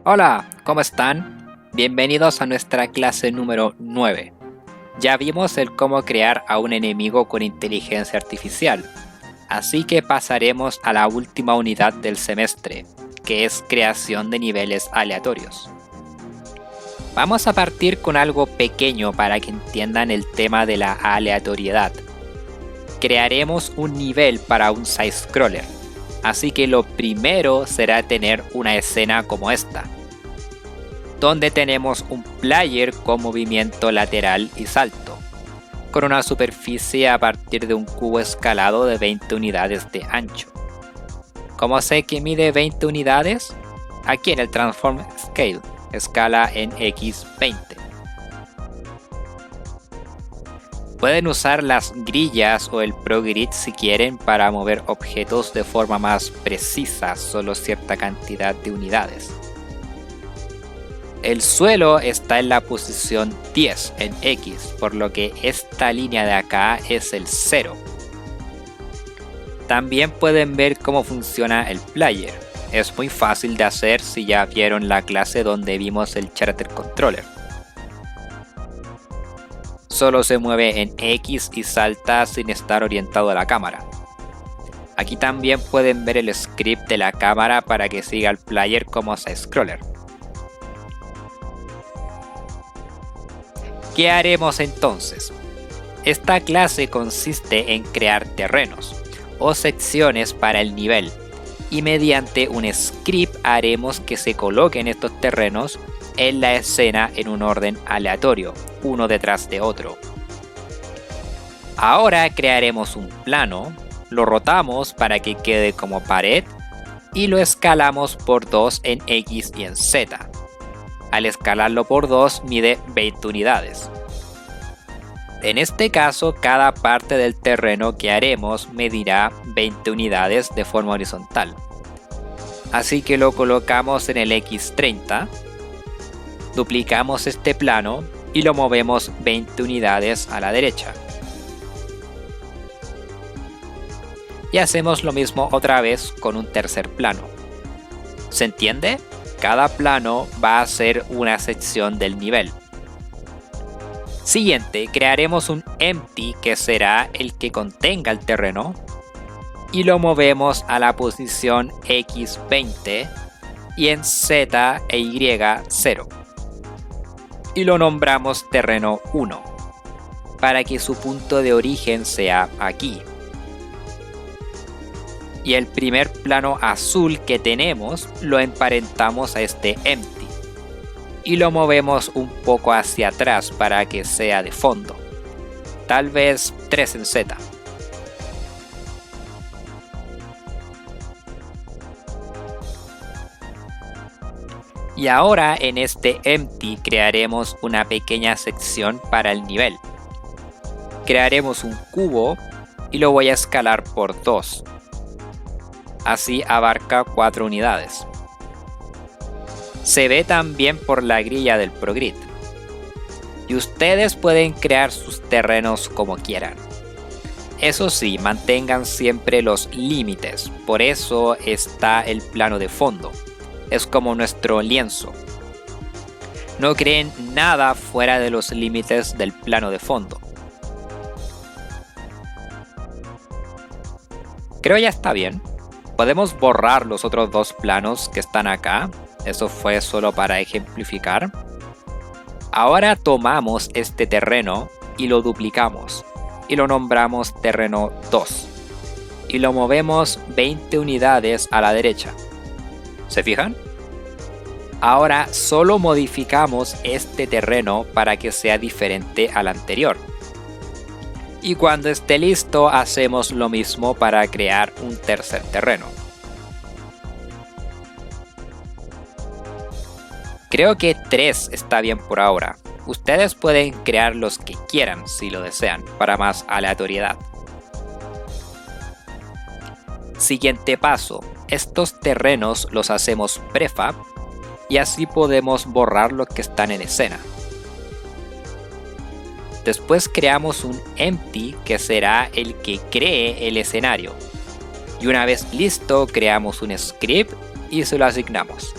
Hola, ¿cómo están? Bienvenidos a nuestra clase número 9. Ya vimos el cómo crear a un enemigo con inteligencia artificial, así que pasaremos a la última unidad del semestre, que es creación de niveles aleatorios. Vamos a partir con algo pequeño para que entiendan el tema de la aleatoriedad. Crearemos un nivel para un side-scroller, así que lo primero será tener una escena como esta, donde tenemos un player con movimiento lateral y salto, con una superficie a partir de un cubo escalado de 20 unidades de ancho. ¿Cómo sé que mide 20 unidades? Aquí en el Transform Scale, escala en x20. Pueden usar las grillas o el ProGrid si quieren para mover objetos de forma más precisa, solo cierta cantidad de unidades. El suelo está en la posición 10 en X, por lo que esta línea de acá es el 0. También pueden ver cómo funciona el player. Es muy fácil de hacer si ya vieron la clase donde vimos el Character Controller. Solo se mueve en X y salta sin estar orientado a la cámara. Aquí también pueden ver el script de la cámara para que siga al player como side-scroller. ¿Qué haremos entonces? Esta clase consiste en crear terrenos o secciones para el nivel y mediante un script haremos que se coloquen estos terrenos en la escena en un orden aleatorio, uno detrás de otro. Ahora crearemos un plano, lo rotamos para que quede como pared y lo escalamos por 2 en X y en Z. Al escalarlo por 2 mide 20 unidades. En este caso, cada parte del terreno que haremos medirá 20 unidades de forma horizontal. Así que lo colocamos en el X30, duplicamos este plano y lo movemos 20 unidades a la derecha. Y hacemos lo mismo otra vez con un tercer plano. ¿Se entiende? Cada plano va a ser una sección del nivel. Siguiente, crearemos un empty que será el que contenga el terreno y lo movemos a la posición X20 y en Z e Y 0 y lo nombramos terreno 1 para que su punto de origen sea aquí. Y el primer plano azul que tenemos lo emparentamos a este empty y lo movemos un poco hacia atrás para que sea de fondo, tal vez 3 en Z. Y ahora en este empty crearemos una pequeña sección para el nivel. Crearemos un cubo y lo voy a escalar por 2. Así abarca 4 unidades. Se ve también por la grilla del ProGrid. Y ustedes pueden crear sus terrenos como quieran. Eso sí, mantengan siempre los límites, por eso está el plano de fondo. Es como nuestro lienzo. No creen nada fuera de los límites del plano de fondo. Creo ya está bien. Podemos borrar los otros dos planos que están acá. Eso fue solo para ejemplificar. Ahora tomamos este terreno y lo duplicamos. Y lo nombramos terreno 2. Y lo movemos 20 unidades a la derecha. ¿Se fijan? Ahora solo modificamos este terreno para que sea diferente al anterior. Y cuando esté listo hacemos lo mismo para crear un tercer terreno. Creo que 3 está bien por ahora. Ustedes pueden crear los que quieran si lo desean, para más aleatoriedad. Siguiente paso, estos terrenos los hacemos prefab y así podemos borrar los que están en escena. Después creamos un empty que será el que cree el escenario. Y una vez listo creamos un script y se lo asignamos.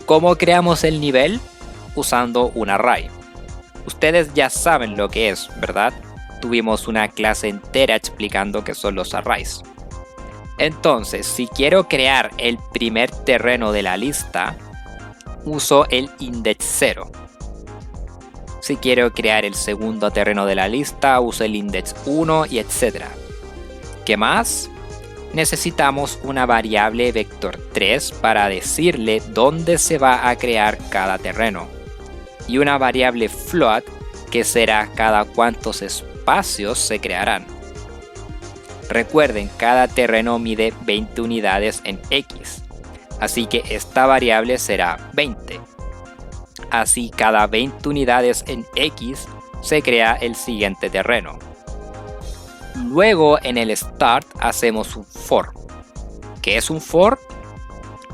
¿Cómo creamos el nivel? Usando un array. Ustedes ya saben lo que es, ¿verdad? Tuvimos una clase entera explicando qué son los arrays. Entonces, si quiero crear el primer terreno de la lista, uso el index 0. Si quiero crear el segundo terreno de la lista, uso el index 1 y etc. ¿Qué más? Necesitamos una variable vector 3 para decirle dónde se va a crear cada terreno. Y una variable float que será cada cuántos espacios se crearán. Recuerden, cada terreno mide 20 unidades en X, así que esta variable será 20. Así cada 20 unidades en X se crea el siguiente terreno. Luego en el start hacemos un for. ¿Qué es un for?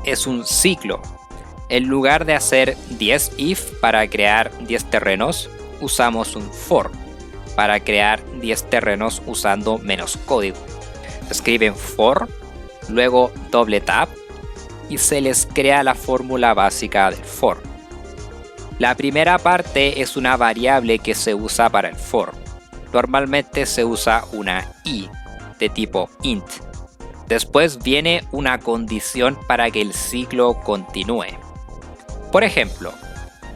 Es un ciclo. En lugar de hacer 10 if para crear 10 terrenos, usamos un for para crear 10 terrenos usando menos código. Escriben for, luego doble tap y se les crea la fórmula básica del for. La primera parte es una variable que se usa para el for. Normalmente se usa una i de tipo int. Después viene una condición para que el ciclo continúe. Por ejemplo,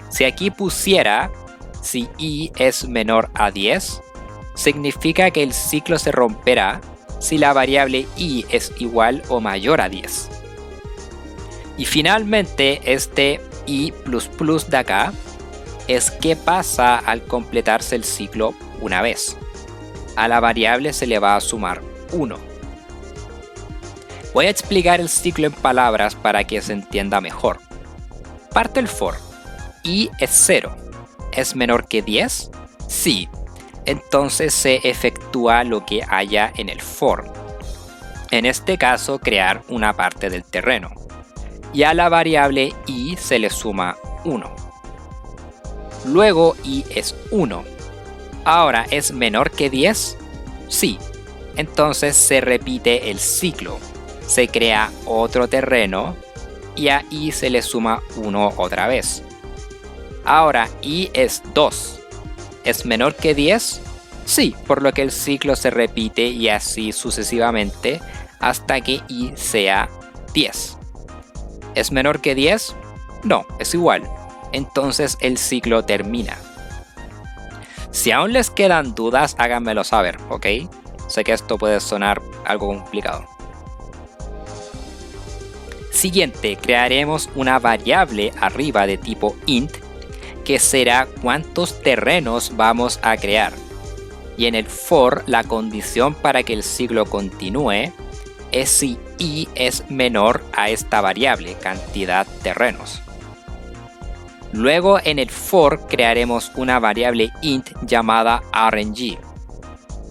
si aquí pusiera si i es menor a 10, significa que el ciclo se romperá si la variable i es igual o mayor a 10. Y finalmente este i++ de acá es qué pasa al completarse el ciclo una vez. A la variable se le va a sumar 1. Voy a explicar el ciclo en palabras para que se entienda mejor. Parte el for. I es 0. ¿Es menor que 10? Sí. Entonces se efectúa lo que haya en el for. En este caso, crear una parte del terreno. Y a la variable i se le suma 1. Luego i es 1. Ahora, ¿es menor que 10? Sí. Entonces se repite el ciclo. Se crea otro terreno y a i se le suma 1 otra vez. Ahora i es 2. ¿Es menor que 10? Sí, por lo que el ciclo se repite y así sucesivamente hasta que i sea 10. ¿Es menor que 10? No, es igual. Entonces el ciclo termina. Si aún les quedan dudas, háganmelo saber, ¿ok? Sé que esto puede sonar algo complicado. Siguiente, crearemos una variable arriba de tipo int que será cuántos terrenos vamos a crear. Y en el for, la condición para que el ciclo continúe es si i es menor a esta variable, cantidad terrenos. Luego en el for crearemos una variable int llamada RNG.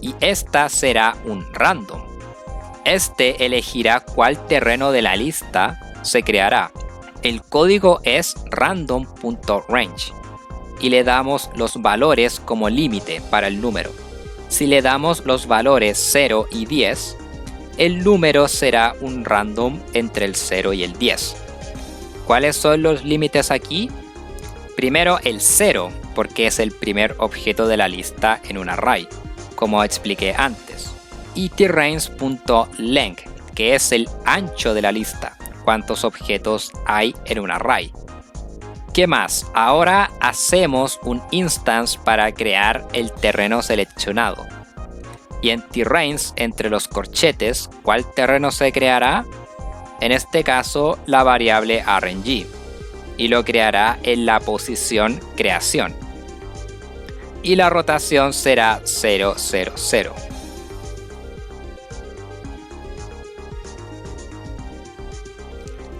Y esta será un random. Este elegirá cuál terreno de la lista se creará. El código es random.range y le damos los valores como límite para el número. Si le damos los valores 0 y 10, el número será un random entre el 0 y el 10. ¿Cuáles son los límites aquí? Primero el 0, porque es el primer objeto de la lista en un array, como expliqué antes. Y tRange.length, que es el ancho de la lista, cuántos objetos hay en un array. ¿Qué más? Ahora hacemos un instance para crear el terreno seleccionado. Y en tRange, entre los corchetes, ¿cuál terreno se creará? En este caso, la variable RNG. Y lo creará en la posición creación. Y la rotación será 0, 0, 0.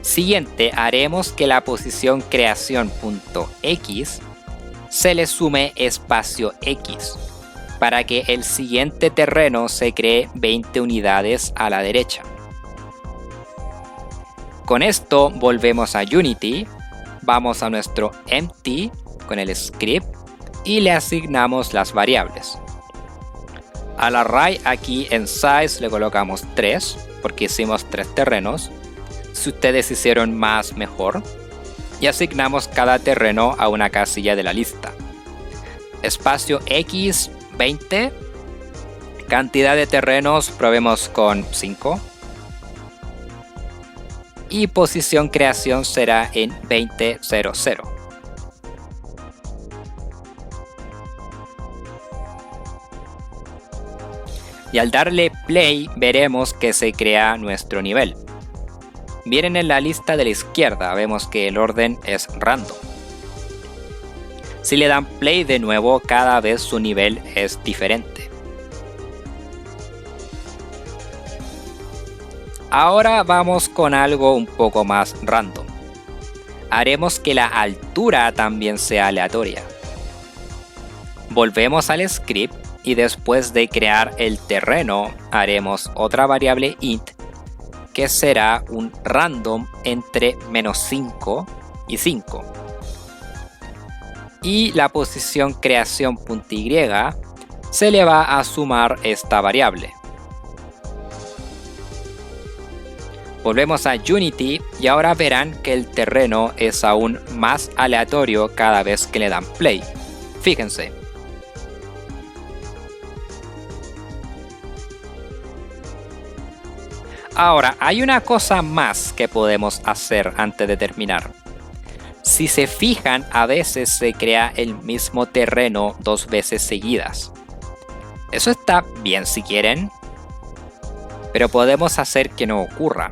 Siguiente, haremos que la posición creación.x se le sume espacio x para que el siguiente terreno se cree 20 unidades a la derecha. Con esto volvemos a Unity, vamos a nuestro empty con el script y le asignamos las variables. Al array aquí en size le colocamos 3 porque hicimos 3 terrenos. Si ustedes hicieron más, mejor. y asignamos cada terreno a una casilla de la lista. Espacio X 20, cantidad de terrenos probemos con 5 y posición creación será en 2000. Y al darle play veremos que se crea nuestro nivel. Miren en la lista de la izquierda, vemos que el orden es random. Si le dan play de nuevo, cada vez su nivel es diferente. Ahora vamos con algo un poco más random. Haremos que la altura también sea aleatoria. Volvemos al script y después de crear el terreno haremos otra variable int que será un random entre -5 y 5. Y la posición creación.y se le va a sumar esta variable. Volvemos a Unity y ahora verán que el terreno es aún más aleatorio cada vez que le dan play. Fíjense. Ahora, hay una cosa más que podemos hacer antes de terminar. Si se fijan, a veces se crea el mismo terreno 2 veces seguidas. Eso está bien si quieren, pero podemos hacer que no ocurra.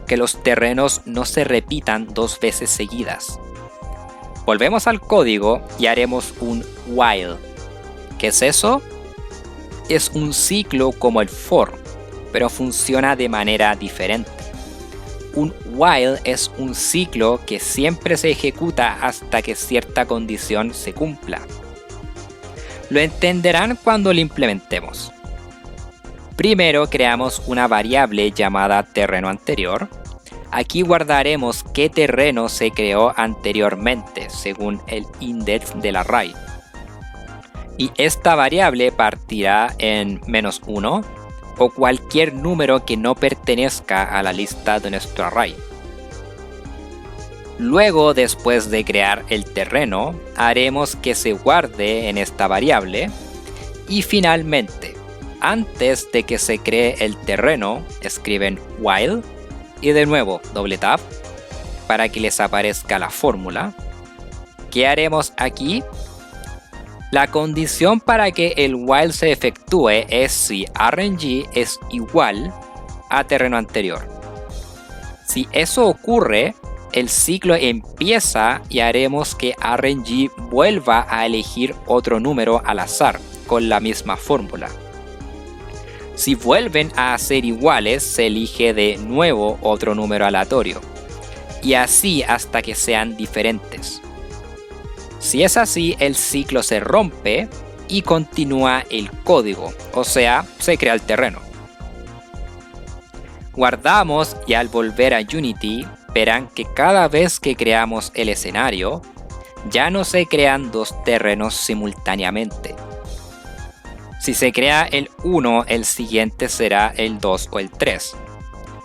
Que los terrenos no se repitan 2 veces seguidas. Volvemos al código y haremos un while. ¿Qué es eso? Es un ciclo como el for, pero funciona de manera diferente. Un while es un ciclo que siempre se ejecuta hasta que cierta condición se cumpla. Lo entenderán cuando lo implementemos. Primero creamos una variable llamada terreno anterior. Aquí guardaremos qué terreno se creó anteriormente según el index del array. Y esta variable partirá en -1 o cualquier número que no pertenezca a la lista de nuestro array. Luego, después de crear el terreno, haremos que se guarde en esta variable y finalmente, antes de que se cree el terreno, escriben while y de nuevo doble tap para que les aparezca la fórmula. ¿Qué haremos aquí? La condición para que el while se efectúe es si RNG es igual a terreno anterior. Si eso ocurre, el ciclo empieza y haremos que RNG vuelva a elegir otro número al azar con la misma fórmula. Si vuelven a ser iguales, se elige de nuevo otro número aleatorio, y así hasta que sean diferentes. Si es así, el ciclo se rompe y continúa el código, o sea, se crea el terreno. Guardamos y al volver a Unity, verán que cada vez que creamos el escenario, ya no se crean 2 terrenos simultáneamente. Si se crea el 1, el siguiente será el 2 o el 3.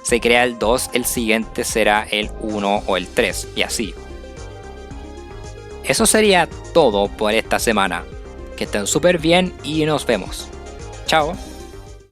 Se crea el 2, el siguiente será el 1 o el 3, y así. Eso sería todo por esta semana. Que estén súper bien y nos vemos. Chao.